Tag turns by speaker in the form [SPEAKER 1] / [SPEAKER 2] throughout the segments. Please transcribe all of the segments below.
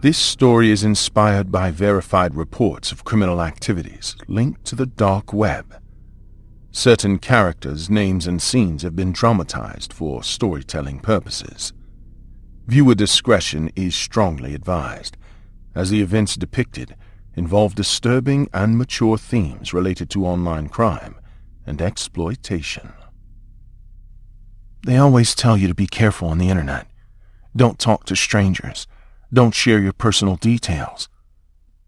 [SPEAKER 1] This story is inspired by verified reports of criminal activities linked to the dark web. Certain characters, names, and scenes have been dramatized for storytelling purposes. Viewer discretion is strongly advised, as the events depicted involve disturbing and mature themes related to online crime and exploitation. They always tell you to be careful on the internet. Don't talk to strangers. Don't share your personal details.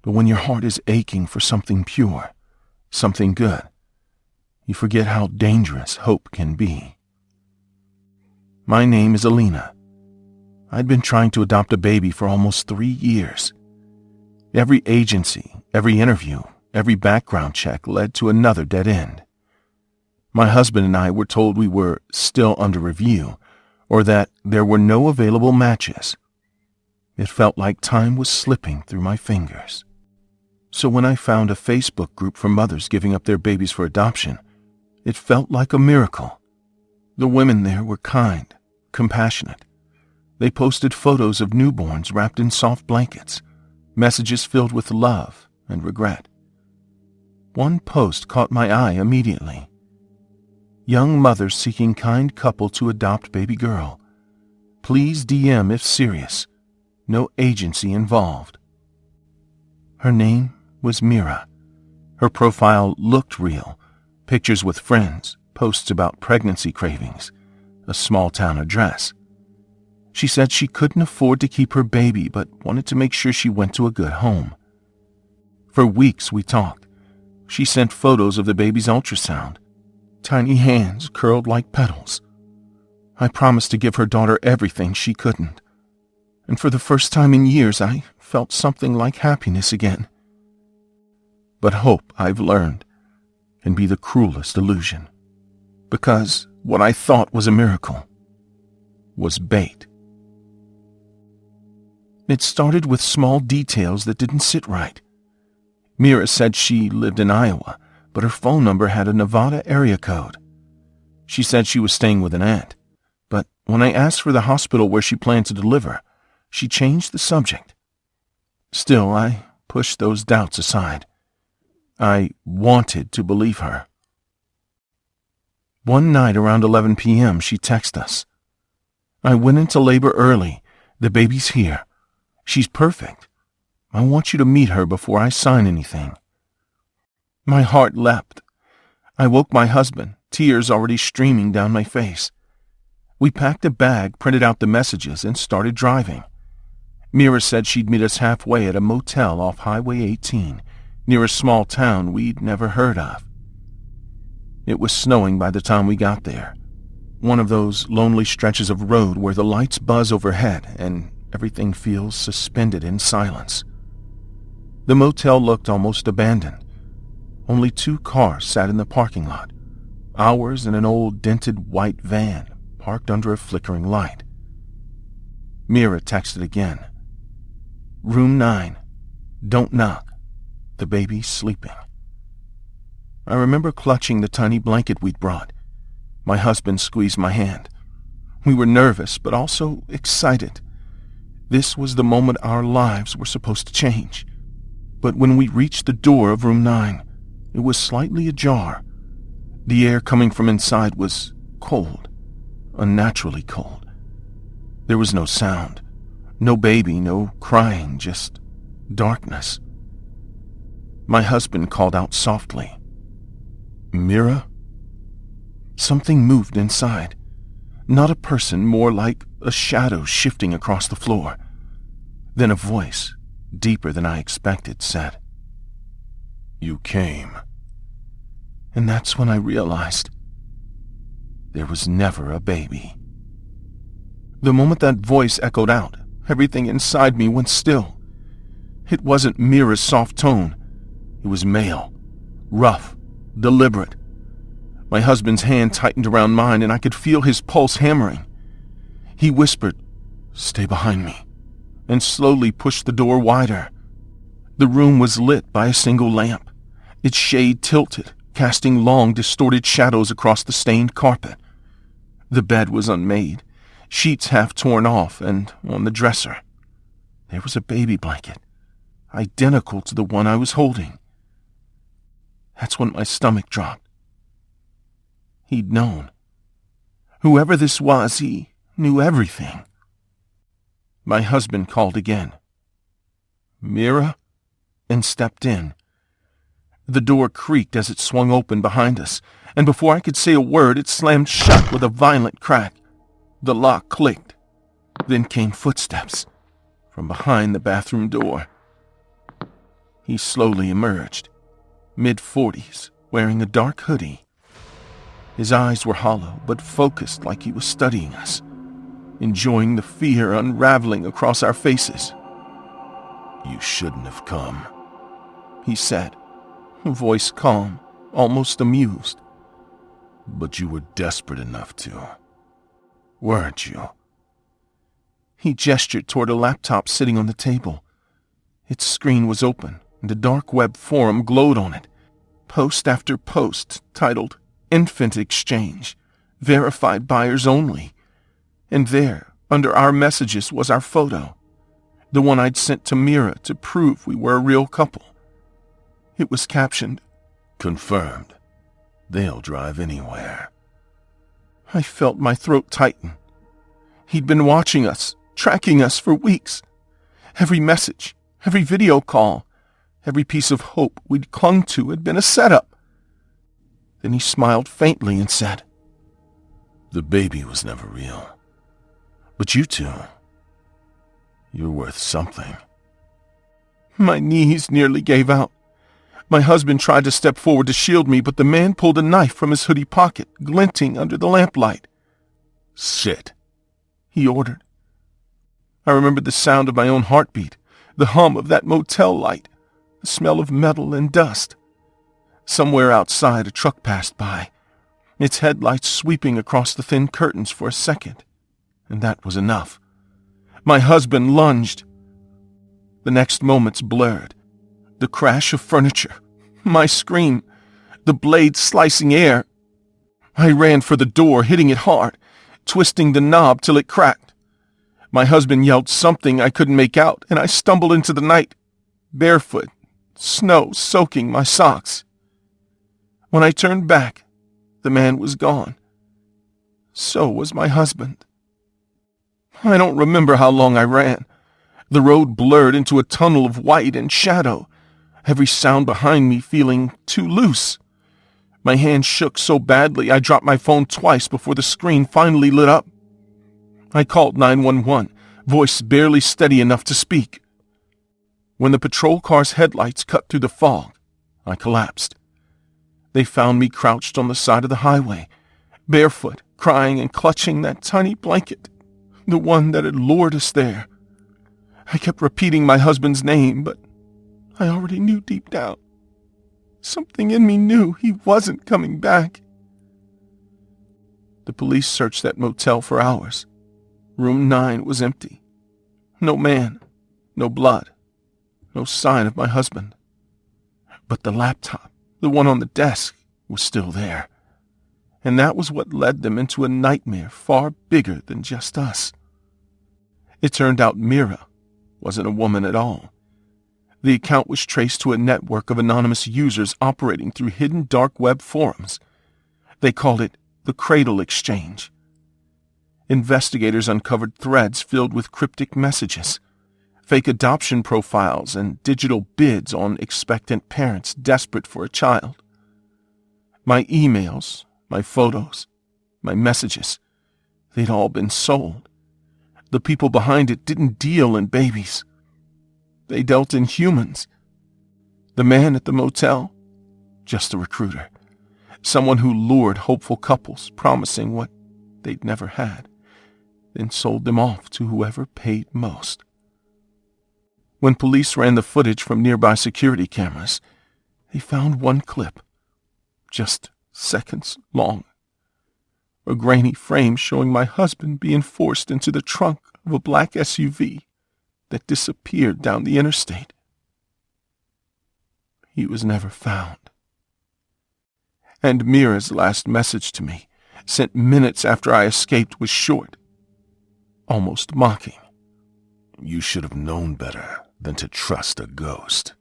[SPEAKER 1] But when your heart is aching for something pure, something good, you forget how dangerous hope can be. My name is Alina. I'd been trying to adopt a baby for almost 3 years. Every agency, every interview, every background check led to another dead end. My husband and I were told we were still under review, or that there were no available matches. It felt like time was slipping through my fingers. So when I found a Facebook group for mothers giving up their babies for adoption, it felt like a miracle. The women there were kind, compassionate. They posted photos of newborns wrapped in soft blankets, messages filled with love and regret. One post caught my eye immediately. Young mother seeking kind couple to adopt baby girl. Please DM if serious. No agency involved. Her name was Mira. Her profile looked real. Pictures with friends, posts about pregnancy cravings, a small-town address. She said she couldn't afford to keep her baby but wanted to make sure she went to a good home. For weeks we talked. She sent photos of the baby's ultrasound. Tiny hands curled like petals. I promised to give her daughter everything she couldn't. And for the first time in years, I felt something like happiness again. But hope, I've learned, can be the cruelest illusion. Because what I thought was a miracle was bait. It started with small details that didn't sit right. Mira said she lived in Iowa, but her phone number had a Nevada area code. She said she was staying with an aunt, but when I asked for the hospital where she planned to deliver, she changed the subject. Still, I pushed those doubts aside. I wanted to believe her. One night around 11 p.m., she texted us. I went into labor early. The baby's here. She's perfect. I want you to meet her before I sign anything. My heart leapt. I woke my husband, tears already streaming down my face. We packed a bag, printed out the messages, and started driving. Mira said she'd meet us halfway at a motel off Highway 18, near a small town we'd never heard of. It was snowing by the time we got there. One of those lonely stretches of road where the lights buzz overhead and everything feels suspended in silence. The motel looked almost abandoned. Only 2 cars sat in the parking lot, ours and an old dented white van parked under a flickering light. Mira texted again. Room 9. Don't knock. The baby's sleeping. I remember clutching the tiny blanket we'd brought. My husband squeezed my hand. We were nervous, but also excited. This was the moment our lives were supposed to change. But when we reached the door of room 9, it was slightly ajar. The air coming from inside was cold, unnaturally cold. There was no sound. No baby, no crying, just darkness. My husband called out softly, Mira? Something moved inside. Not a person, more like a shadow shifting across the floor. Then a voice, deeper than I expected, said, You came. And that's when I realized there was never a baby. The moment that voice echoed out, everything inside me went still. It wasn't Mira's soft tone. It was male, rough, deliberate. My husband's hand tightened around mine and I could feel his pulse hammering. He whispered, Stay behind me, and slowly pushed the door wider. The room was lit by a single lamp, its shade tilted, casting long, distorted shadows across the stained carpet. The bed was unmade, sheets half torn off and on the dresser. There was a baby blanket, identical to the one I was holding. That's when my stomach dropped. He'd known. Whoever this was, he knew everything. My husband called again. "Mira?" and stepped in. The door creaked as it swung open behind us, and before I could say a word, it slammed shut with a violent crack. The lock clicked. Then came footsteps from behind the bathroom door. He slowly emerged, mid-40s, wearing a dark hoodie. His eyes were hollow, but focused like he was studying us, enjoying the fear unraveling across our faces. "You shouldn't have come," he said, voice calm, almost amused. "But you were desperate enough to, weren't you?" He gestured toward a laptop sitting on the table. Its screen was open, and a dark web forum glowed on it. Post after post titled "Infant Exchange, Verified Buyers Only." And there, under our messages, was our photo, the one I'd sent to Mira to prove we were a real couple. It was captioned, "Confirmed. They'll drive anywhere." I felt my throat tighten. He'd been watching us, tracking us for weeks. Every message, every video call, every piece of hope we'd clung to had been a setup. Then he smiled faintly and said, "The baby was never real. But you two, you're worth something." My knees nearly gave out. My husband tried to step forward to shield me, but the man pulled a knife from his hoodie pocket, glinting under the lamplight. "Sit," he ordered. I remembered the sound of my own heartbeat, the hum of that motel light, the smell of metal and dust. Somewhere outside, a truck passed by, its headlights sweeping across the thin curtains for a second, and that was enough. My husband lunged. The next moments blurred. The crash of furniture, my scream, the blade slicing air. I ran for the door, hitting it hard, twisting the knob till it cracked. My husband yelled something I couldn't make out, and I stumbled into the night, barefoot, snow soaking my socks. When I turned back, the man was gone. So was my husband. I don't remember how long I ran. The road blurred into a tunnel of white and shadow, every sound behind me feeling too loose. My hand shook so badly I dropped my phone twice before the screen finally lit up. I called 911, voice barely steady enough to speak. When the patrol car's headlights cut through the fog, I collapsed. They found me crouched on the side of the highway, barefoot, crying and clutching that tiny blanket, the one that had lured us there. I kept repeating my husband's name, but I already knew deep down. Something in me knew he wasn't coming back. The police searched that motel for hours. Room 9 was empty. No man, no blood, no sign of my husband. But the laptop, the one on the desk, was still there. And that was what led them into a nightmare far bigger than just us. It turned out Mira wasn't a woman at all. The account was traced to a network of anonymous users operating through hidden dark web forums. They called it the Cradle Exchange. Investigators uncovered threads filled with cryptic messages, fake adoption profiles, and digital bids on expectant parents desperate for a child. My emails, my photos, my messages, they'd all been sold. The people behind it didn't deal in babies. They dealt in humans. The man at the motel, just a recruiter, someone who lured hopeful couples, promising what they'd never had, then sold them off to whoever paid most. When police ran the footage from nearby security cameras, they found one clip, just seconds long. A grainy frame showing my husband being forced into the trunk of a black SUV that disappeared down the interstate. He was never found. And Mira's last message to me, sent minutes after I escaped, was short, almost mocking. You should have known better than to trust a ghost.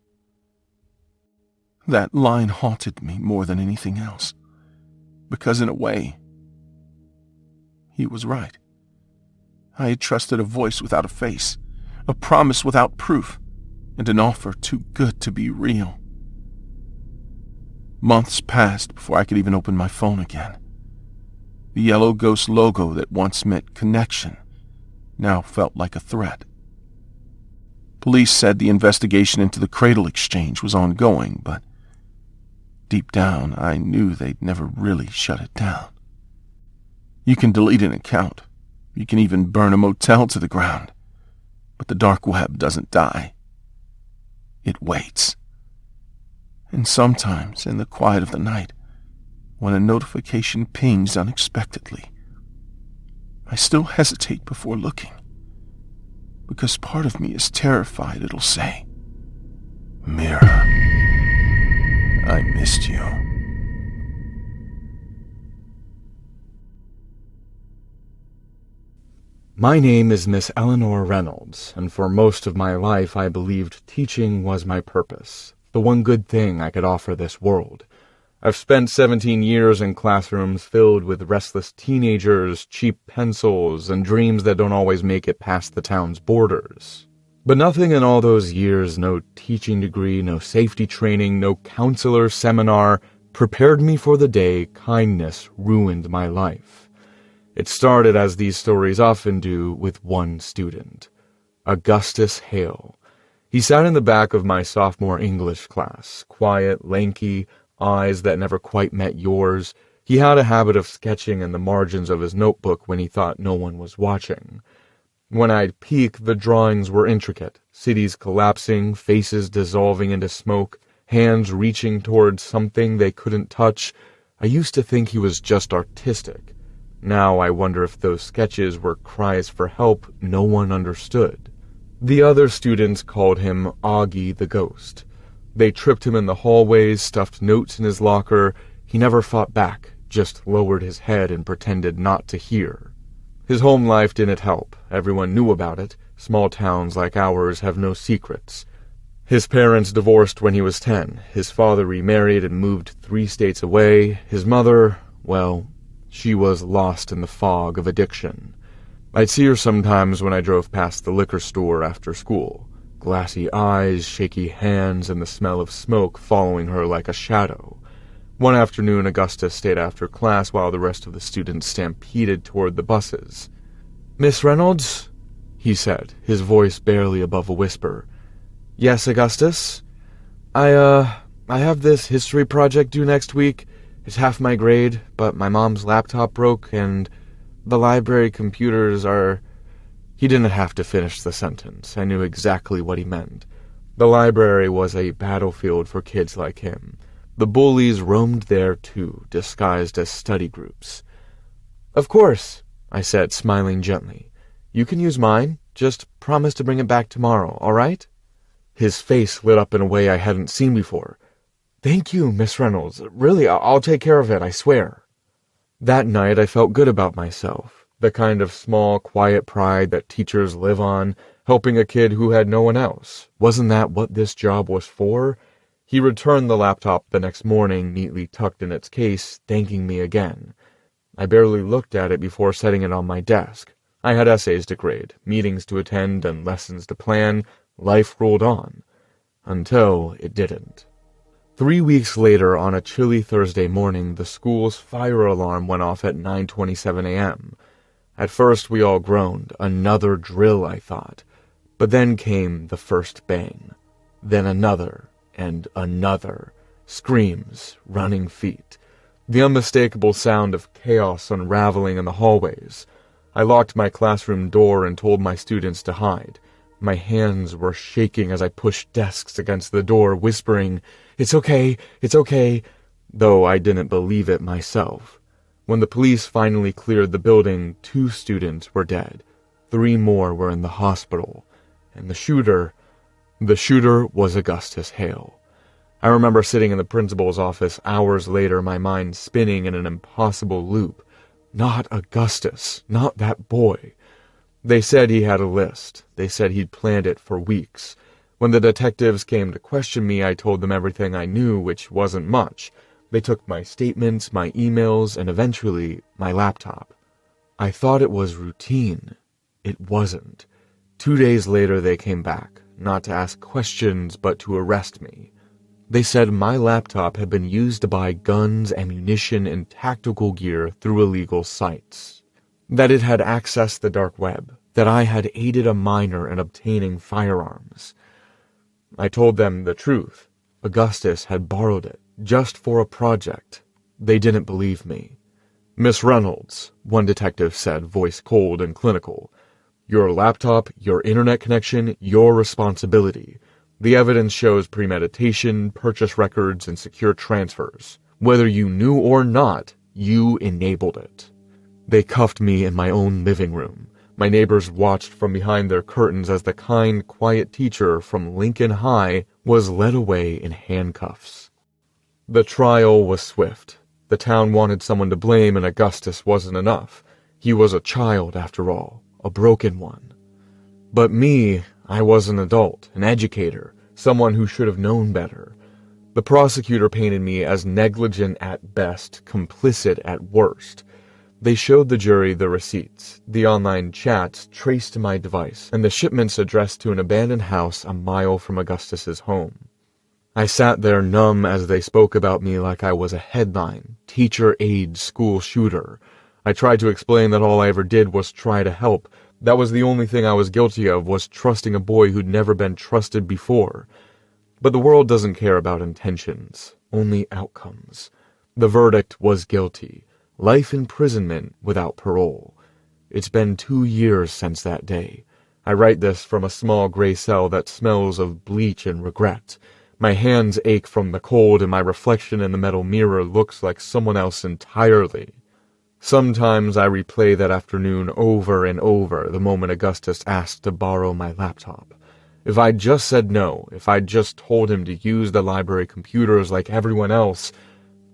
[SPEAKER 1] That line haunted me more than anything else, because in a way, he was right. I had trusted a voice without a face, a promise without proof, and an offer too good to be real. Months passed before I could even open my phone again. The yellow ghost logo that once meant connection now felt like a threat. Police said the investigation into the Cradle Exchange was ongoing, but deep down I knew they'd never really shut it down. You can delete an account. You can even burn a motel to the ground. But the dark web doesn't die. It waits. And sometimes, in the quiet of the night, when a notification pings unexpectedly, I still hesitate before looking, because part of me is terrified it'll say, "Mirror, I missed you."
[SPEAKER 2] My name is Miss Eleanor Reynolds, and for most of my life I believed teaching was my purpose, the one good thing I could offer this world. I've spent 17 years in classrooms filled with restless teenagers, cheap pencils, and dreams that don't always make it past the town's borders. But nothing in all those years, no teaching degree, no safety training, no counselor seminar, prepared me for the day kindness ruined my life. It started, as these stories often do, with one student, Augustus Hale. He sat in the back of my sophomore English class, quiet, lanky, eyes that never quite met yours. He had a habit of sketching in the margins of his notebook when he thought no one was watching. When I'd peek, the drawings were intricate, cities collapsing, faces dissolving into smoke, hands reaching towards something they couldn't touch. I used to think he was just artistic. Now I wonder if those sketches were cries for help no one understood. The other students called him Augie the Ghost. They tripped him in the hallways, stuffed notes in his locker. He never fought back, just lowered his head and pretended not to hear. His home life didn't help. Everyone knew about it. Small towns like ours have no secrets. His parents divorced when he was 10. His father remarried and moved 3 states away. His mother, well, she was lost in the fog of addiction. I'd see her sometimes when I drove past the liquor store after school. Glassy eyes, shaky hands, and the smell of smoke following her like a shadow. One afternoon, Augustus stayed after class while the rest of the students stampeded toward the buses. "Miss Reynolds?" he said, his voice barely above a whisper. "Yes, Augustus? I have this history project due next week. It's half my grade, but my mom's laptop broke, and the library computers are..." He didn't have to finish the sentence. I knew exactly what he meant. The library was a battlefield for kids like him. The bullies roamed there too, disguised as study groups. "Of course," I said, smiling gently. "You can use mine. Just promise to bring it back tomorrow, all right?" His face lit up in a way I hadn't seen before. "Thank you, Miss Reynolds. Really, I'll take care of it, I swear." That night I felt good about myself. The kind of small, quiet pride that teachers live on, helping a kid who had no one else. Wasn't that what this job was for? He returned the laptop the next morning, neatly tucked in its case, thanking me again. I barely looked at it before setting it on my desk. I had essays to grade, meetings to attend, and lessons to plan. Life rolled on. Until it didn't. 3 weeks later, on a chilly Thursday morning, the school's fire alarm went off at 9:27 a.m. At first we all groaned. Another drill, I thought. But then came the first bang. Then another, and another. Screams, running feet. The unmistakable sound of chaos unraveling in the hallways. I locked my classroom door and told my students to hide. My hands were shaking as I pushed desks against the door, whispering, it's okay," though I didn't believe it myself. When the police finally cleared the building, 2 students were dead. 3 more were in the hospital. And the shooter was Augustus Hale. I remember sitting in the principal's office hours later, my mind spinning in an impossible loop. Not Augustus, not that boy. They said he had a list. They said he'd planned it for weeks. When the detectives came to question me, I told them everything I knew, which wasn't much. They took my statements, my emails, and eventually my laptop. I thought it was routine. It wasn't. 2 days later, they came back, not to ask questions, but to arrest me. They said my laptop had been used to buy guns, ammunition, and tactical gear through illegal sites. That it had accessed the dark web. That I had aided a minor in obtaining firearms. I told them the truth. Augustus had borrowed it, just for a project. They didn't believe me. "Miss Reynolds," one detective said, voice cold and clinical. "Your laptop, your internet connection, your responsibility. The evidence shows premeditation, purchase records, and secure transfers. Whether you knew or not, you enabled it." They cuffed me in my own living room. My neighbors watched from behind their curtains as the kind, quiet teacher from Lincoln High was led away in handcuffs. The trial was swift. The town wanted someone to blame, and Augustus wasn't enough. He was a child, after all, a broken one. But me, I was an adult, an educator, someone who should have known better. The prosecutor painted me as negligent at best, complicit at worst. They showed the jury the receipts, the online chats traced to my device, and the shipments addressed to an abandoned house a mile from Augustus's home. I sat there numb as they spoke about me like I was a headline, teacher aide, school shooter. I tried to explain that all I ever did was try to help. That was the only thing I was guilty of, was trusting a boy who'd never been trusted before. But the world doesn't care about intentions, only outcomes. The verdict was guilty. Life imprisonment without parole. It's been 2 years since that day. I write this from a small gray cell that smells of bleach and regret. My hands ache from the cold, and my reflection in the metal mirror looks like someone else entirely. Sometimes I replay that afternoon over and over, the moment Augustus asked to borrow my laptop. If I'd just said no, if I'd just told him to use the library computers like everyone else,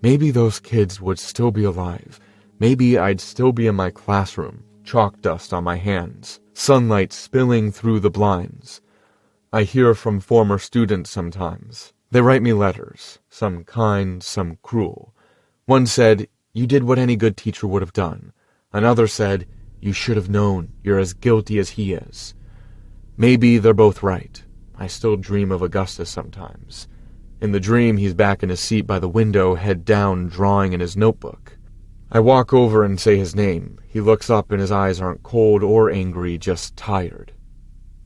[SPEAKER 2] maybe those kids would still be alive. Maybe I'd still be in my classroom, chalk dust on my hands, sunlight spilling through the blinds. I hear from former students sometimes. They write me letters, some kind, some cruel. One said, "You did what any good teacher would have done." Another said, "You should have known. You're as guilty as he is." Maybe they're both right. I still dream of Augustus sometimes. In the dream, he's back in his seat by the window, head down, drawing in his notebook. I walk over and say his name. He looks up and his eyes aren't cold or angry, just tired.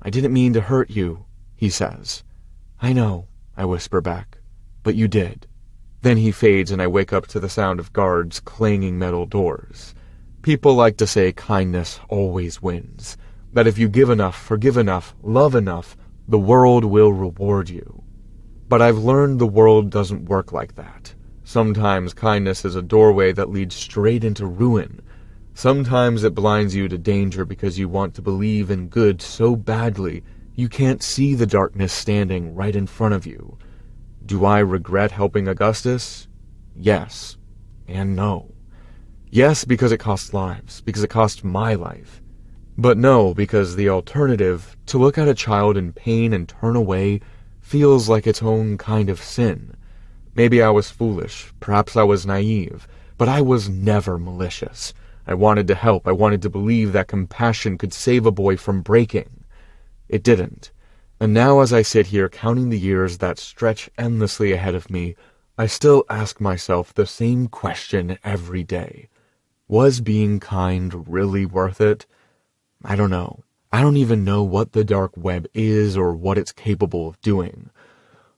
[SPEAKER 2] "I didn't mean to hurt you," he says. "I know," I whisper back, "but you did." Then he fades and I wake up to the sound of guards clanging metal doors. People like to say kindness always wins. That if you give enough, forgive enough, love enough, the world will reward you. But I've learned the world doesn't work like that. Sometimes kindness is a doorway that leads straight into ruin. Sometimes it blinds you to danger because you want to believe in good so badly you can't see the darkness standing right in front of you. Do I regret helping Augustus? Yes. And no. Yes, because it cost lives, because it cost my life. But no, because the alternative, to look at a child in pain and turn away, feels like its own kind of sin. Maybe I was foolish, perhaps I was naive, but I was never malicious. I wanted to help, I wanted to believe that compassion could save a boy from breaking. It didn't. And now as I sit here counting the years that stretch endlessly ahead of me, I still ask myself the same question every day. Was being kind really worth it? I don't know. I don't even know what the dark web is or what it's capable of doing.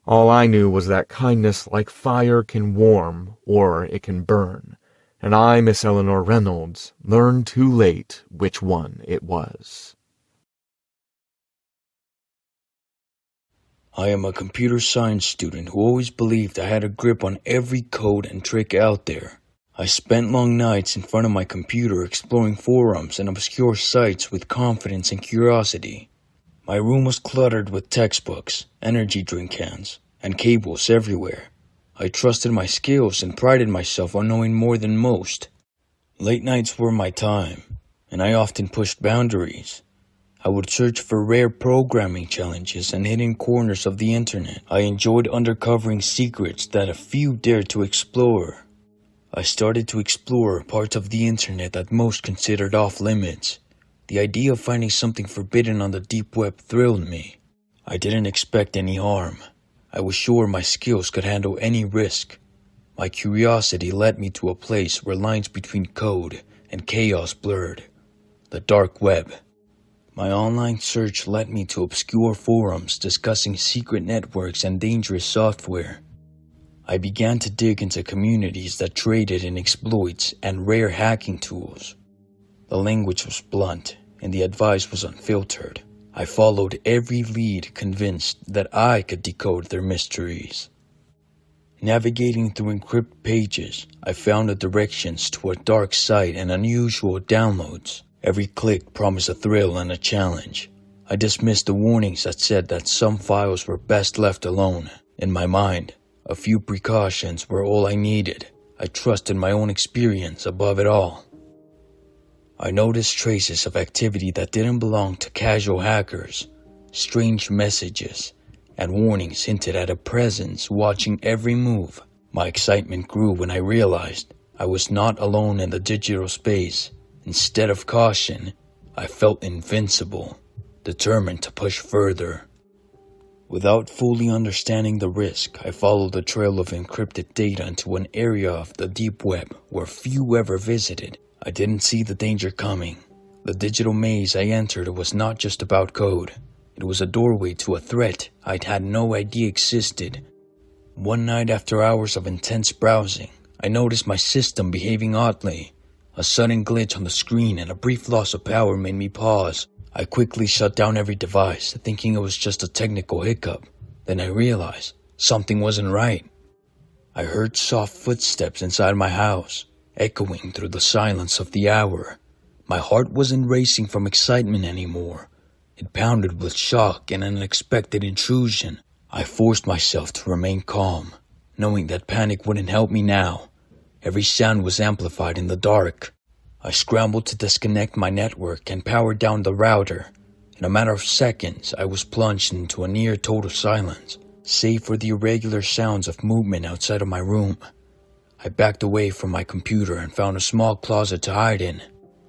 [SPEAKER 2] All I knew was that kindness, like fire, can warm or it can burn. And I, Miss Eleanor Reynolds, learned too late which one it was.
[SPEAKER 3] I am a computer science student who always believed I had a grip on every code and trick out there. I spent long nights in front of my computer exploring forums and obscure sites with confidence and curiosity. My room was cluttered with textbooks, energy drink cans, and cables everywhere. I trusted my skills and prided myself on knowing more than most. Late nights were my time, and I often pushed boundaries. I would search for rare programming challenges and hidden corners of the internet. I enjoyed uncovering secrets that a few dared to explore. I started to explore parts of the internet that most considered off limits. The idea of finding something forbidden on the deep web thrilled me. I didn't expect any harm. I was sure my skills could handle any risk. My curiosity led me to a place where lines between code and chaos blurred. The dark web. My online search led me to obscure forums discussing secret networks and dangerous software. I began to dig into communities that traded in exploits and rare hacking tools. The language was blunt, and the advice was unfiltered. I followed every lead, convinced that I could decode their mysteries. Navigating through encrypted pages, I found the directions to a dark site and unusual downloads. Every click promised a thrill and a challenge. I dismissed the warnings that said that some files were best left alone. In my mind, a few precautions were all I needed. I trusted my own experience above it all. I noticed traces of activity that didn't belong to casual hackers. Strange messages and warnings hinted at a presence watching every move. My excitement grew when I realized I was not alone in the digital space. Instead of caution, I felt invincible, determined to push further. Without fully understanding the risk, I followed the trail of encrypted data into an area of the deep web where few ever visited. I didn't see the danger coming. The digital maze I entered was not just about code. It was a doorway to a threat I'd had no idea existed. One night, after hours of intense browsing, I noticed my system behaving oddly. A sudden glitch on the screen and a brief loss of power made me pause. I quickly shut down every device, thinking it was just a technical hiccup. Then I realized something wasn't right. I heard soft footsteps inside my house, echoing through the silence of the hour. My heart wasn't racing from excitement anymore. It pounded with shock and an unexpected intrusion. I forced myself to remain calm, knowing that panic wouldn't help me now. Every sound was amplified in the dark. I scrambled to disconnect my network and powered down the router. In a matter of seconds, I was plunged into a near total silence, save for the irregular sounds of movement outside of my room. I backed away from my computer and found a small closet to hide in.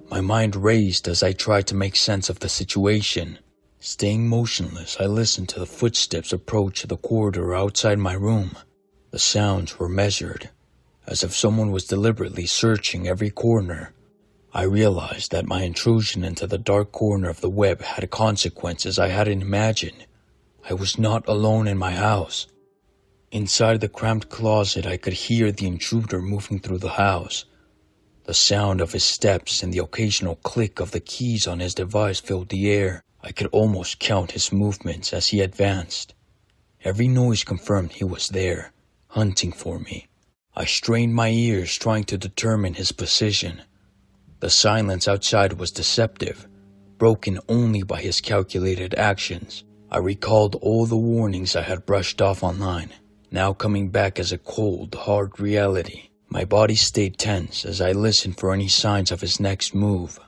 [SPEAKER 3] My mind raced as I tried to make sense of the situation. Staying motionless, I listened to the footsteps approach the corridor outside my room. The sounds were measured, as if someone was deliberately searching every corner. I realized that my intrusion into the dark corner of the web had consequences I hadn't imagined. I was not alone in my house. Inside the cramped closet, I could hear the intruder moving through the house. The sound of his steps and the occasional click of the keys on his device filled the air. I could almost count his movements as he advanced. Every noise confirmed he was there, hunting for me. I strained my ears, trying to determine his position. The silence outside was deceptive, broken only by his calculated actions. I recalled all the warnings I had brushed off online, now coming back as a cold, hard reality. My body stayed tense as I listened for any signs of his next move.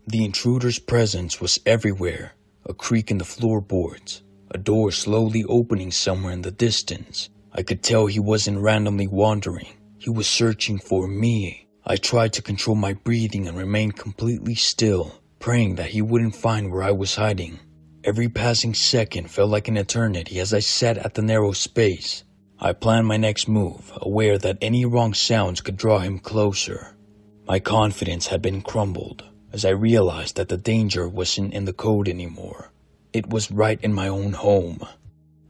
[SPEAKER 3] The intruder's presence was everywhere, a creak in the floorboards, a door slowly opening somewhere in the distance. I could tell he wasn't randomly wandering. He was searching for me. I tried to control my breathing and remain completely still, praying that he wouldn't find where I was hiding. Every passing second felt like an eternity as I sat at the narrow space. I planned my next move, aware that any wrong sounds could draw him closer. My confidence had been crumbled as I realized that the danger wasn't in the code anymore. It was right in my own home.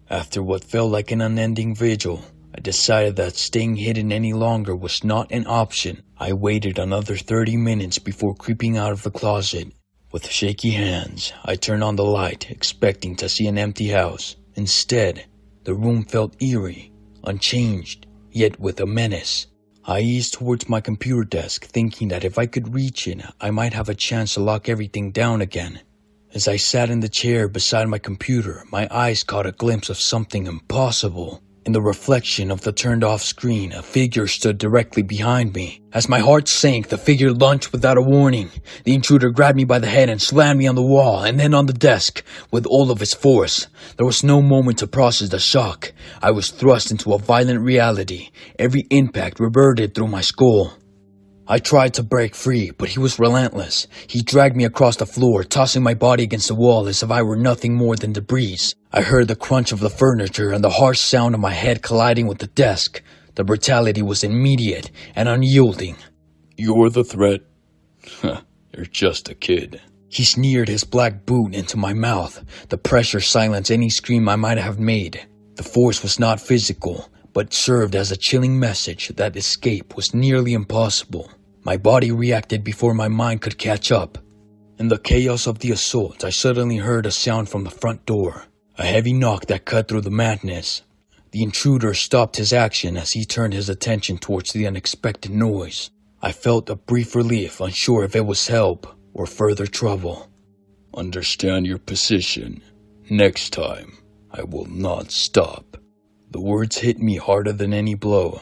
[SPEAKER 3] After what felt like an unending vigil, I decided that staying hidden any longer was not an option. I waited another 30 minutes before creeping out of the closet. With shaky hands, I turned on the light, expecting to see an empty house. Instead, the room felt eerie, unchanged, yet with a menace. I eased towards my computer desk, thinking that if I could reach it, I might have a chance to lock everything down again. As I sat in the chair beside my computer, my eyes caught a glimpse of something impossible. In the reflection of the turned-off screen, a figure stood directly behind me. As my heart sank, the figure lunged without a warning. The intruder grabbed me by the head and slammed me on the wall and then on the desk with all of his force. There was no moment to process the shock. I was thrust into a violent reality. Every impact reverberated through my skull. I tried to break free, but he was relentless. He dragged me across the floor, tossing my body against the wall as if I were nothing more than debris. I heard the crunch of the furniture and the harsh sound of my head colliding with the desk. The brutality was immediate and unyielding.
[SPEAKER 4] "You're the threat? You're just a kid."
[SPEAKER 3] He sneered his black boot into my mouth. The pressure silenced any scream I might have made. The force was not physical, but served as a chilling message that escape was nearly impossible. My body reacted before my mind could catch up. In the chaos of the assault, I suddenly heard a sound from the front door. A heavy knock that cut through the madness. The intruder stopped his action as he turned his attention towards the unexpected noise. I felt a brief relief, unsure if it was help or further trouble.
[SPEAKER 4] "Understand your position. Next time, I will not stop."
[SPEAKER 3] The words hit me harder than any blow.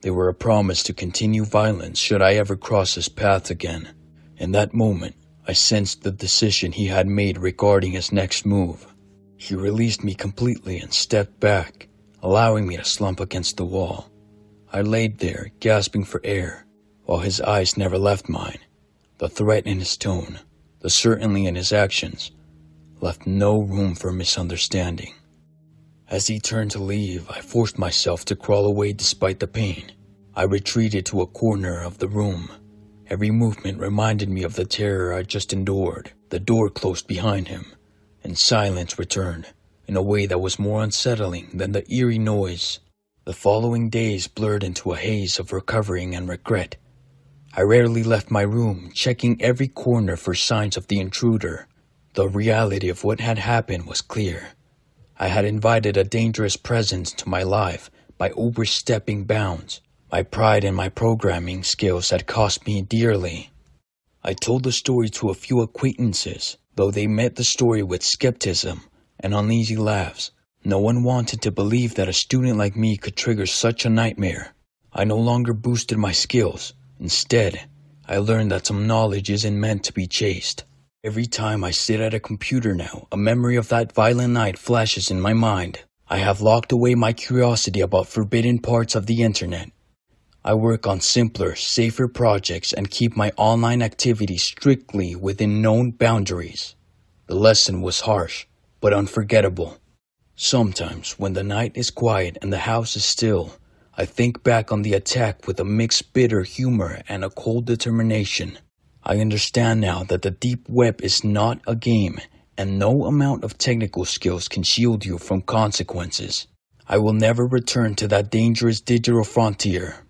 [SPEAKER 3] They were a promise to continue violence should I ever cross his path again. In that moment, I sensed the decision he had made regarding his next move. He released me completely and stepped back, allowing me to slump against the wall. I laid there, gasping for air, while his eyes never left mine. The threat in his tone, the certainty in his actions, left no room for misunderstanding. As he turned to leave, I forced myself to crawl away despite the pain. I retreated to a corner of the room. Every movement reminded me of the terror I just endured. The door closed behind him, and silence returned in a way that was more unsettling than the eerie noise. The following days blurred into a haze of recovering and regret. I rarely left my room, checking every corner for signs of the intruder. The reality of what had happened was clear. I had invited a dangerous presence to my life by overstepping bounds. My pride and my programming skills had cost me dearly. I told the story to a few acquaintances, though they met the story with skepticism and uneasy laughs. No one wanted to believe that a student like me could trigger such a nightmare. I no longer boosted my skills. Instead, I learned that some knowledge isn't meant to be chased. Every time I sit at a computer now, a memory of that violent night flashes in my mind. I have locked away my curiosity about forbidden parts of the internet. I work on simpler, safer projects and keep my online activity strictly within known boundaries. The lesson was harsh, but unforgettable. Sometimes, when the night is quiet and the house is still, I think back on the attack with a mixed bitter humor and a cold determination. I understand now that the deep web is not a game, and no amount of technical skills can shield you from consequences. I will never return to that dangerous digital frontier.